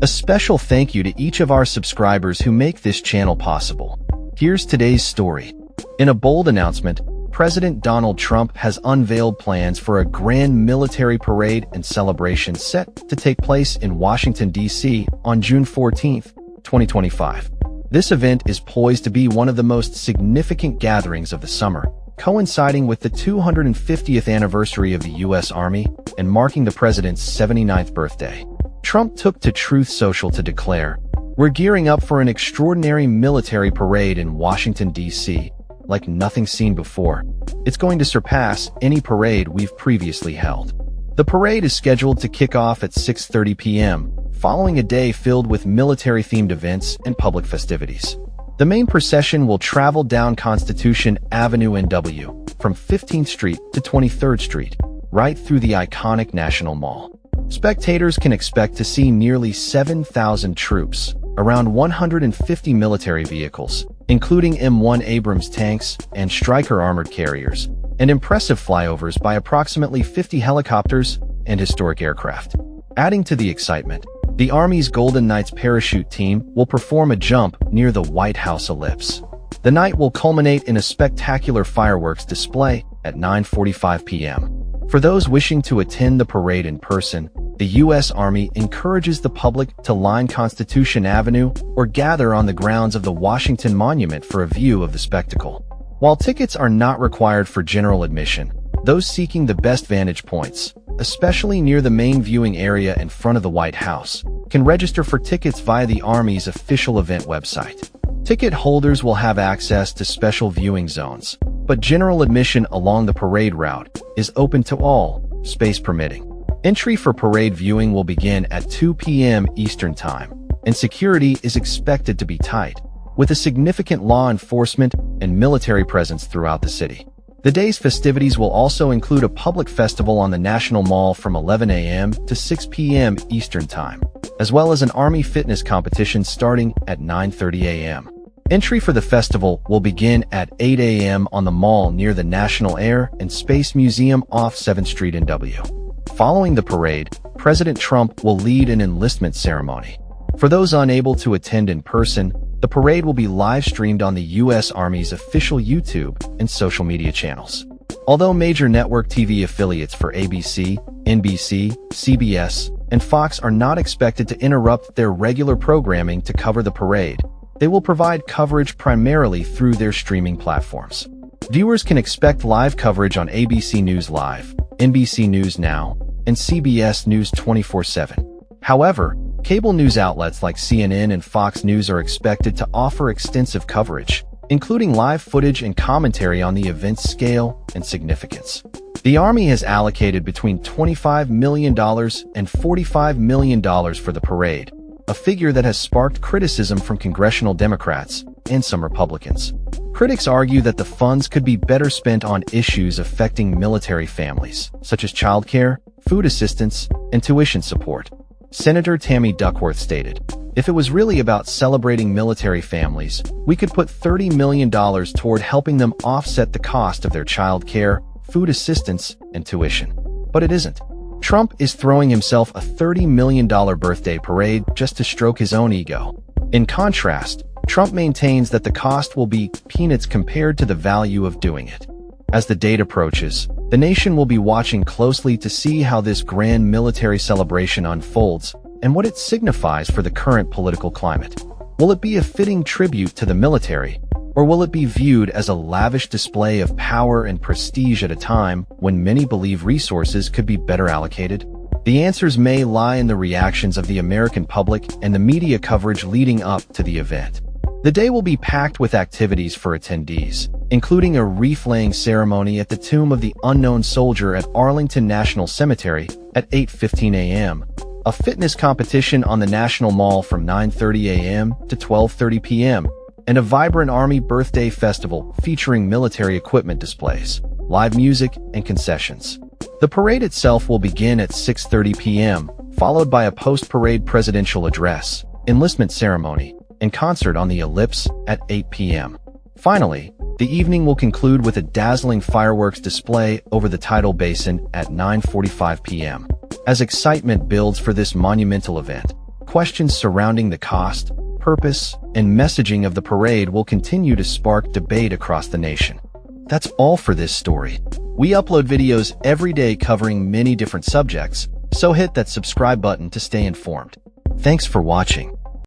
A special thank you to each of our subscribers who make this channel possible. Here's today's story. In a bold announcement, President Donald Trump has unveiled plans for a grand military parade and celebration set to take place in Washington, D.C. on June 14, 2025. This event is poised to be one of the most significant gatherings of the summer, coinciding with the 250th anniversary of the U.S. Army and marking the president's 79th birthday. Trump took to Truth Social to declare, "We're gearing up for an extraordinary military parade in Washington, D.C., like nothing seen before. It's going to surpass any parade we've previously held." The parade is scheduled to kick off at 6:30 p.m., following a day filled with military-themed events and public festivities. The main procession will travel down Constitution Avenue NW, from 15th Street to 23rd Street, right through the iconic National Mall. Spectators can expect to see nearly 7,000 troops, around 150 military vehicles, including M1 Abrams tanks and Stryker armored carriers, and impressive flyovers by approximately 50 helicopters and historic aircraft. Adding to the excitement, the Army's Golden Knights parachute team will perform a jump near the White House ellipse. The night will culminate in a spectacular fireworks display at 9:45 p.m. For those wishing to attend the parade in person, the U.S. Army encourages the public to line Constitution Avenue or gather on the grounds of the Washington Monument for a view of the spectacle. While tickets are not required for general admission, those seeking the best vantage points, especially near the main viewing area in front of the White House, can register for tickets via the Army's official event website. Ticket holders will have access to special viewing zones, but general admission along the parade route is open to all, space permitting. Entry for parade viewing will begin at 2 p.m. Eastern Time, and security is expected to be tight, with a significant law enforcement and military presence throughout the city. The day's festivities will also include a public festival on the National Mall from 11 a.m. to 6 p.m. Eastern Time, as well as an Army fitness competition starting at 9:30 a.m. Entry for the festival will begin at 8 a.m. on the mall near the National Air and Space Museum off 7th Street NW. Following the parade, President Trump will lead an enlistment ceremony. For those unable to attend in person, the parade will be live-streamed on the U.S. Army's official YouTube and social media channels. Although major network TV affiliates for ABC, NBC, CBS, and Fox are not expected to interrupt their regular programming to cover the parade, they will provide coverage primarily through their streaming platforms. Viewers can expect live coverage on ABC News Live, NBC News Now, and CBS News 24/7. However, cable news outlets like CNN and Fox News are expected to offer extensive coverage, including live footage and commentary on the event's scale and significance. The Army has allocated between $25 million and $45 million for the parade, a figure that has sparked criticism from congressional Democrats and some Republicans. Critics argue that the funds could be better spent on issues affecting military families, such as childcare, food assistance, and tuition support. Senator Tammy Duckworth stated, "If it was really about celebrating military families, we could put $30 million toward helping them offset the cost of their child care, food assistance, and tuition. But it isn't." Trump is throwing himself a $30 million birthday parade just to stroke his own ego. In contrast, Trump maintains that the cost will be peanuts compared to the value of doing it. As the date approaches, the nation will be watching closely to see how this grand military celebration unfolds and what it signifies for the current political climate. Will it be a fitting tribute to the military, or will it be viewed as a lavish display of power and prestige at a time when many believe resources could be better allocated? The answers may lie in the reactions of the American public and the media coverage leading up to the event. The day will be packed with activities for attendees, including a wreath-laying ceremony at the Tomb of the Unknown Soldier at Arlington National Cemetery at 8:15 a.m., a fitness competition on the National Mall from 9:30 a.m. to 12:30 p.m., and a vibrant Army birthday festival featuring military equipment displays, live music, and concessions. The parade itself will begin at 6:30 p.m., followed by a post-parade presidential address, enlistment ceremony, and concert on the Ellipse at 8 p.m. Finally, the evening will conclude with a dazzling fireworks display over the Tidal Basin at 9:45 p.m. As excitement builds for this monumental event, Questions surrounding the cost, purpose, and messaging of the parade will continue to spark debate across the nation. That's all for this story. We upload videos every day covering many different subjects, so hit that subscribe button to stay informed. Thanks for watching.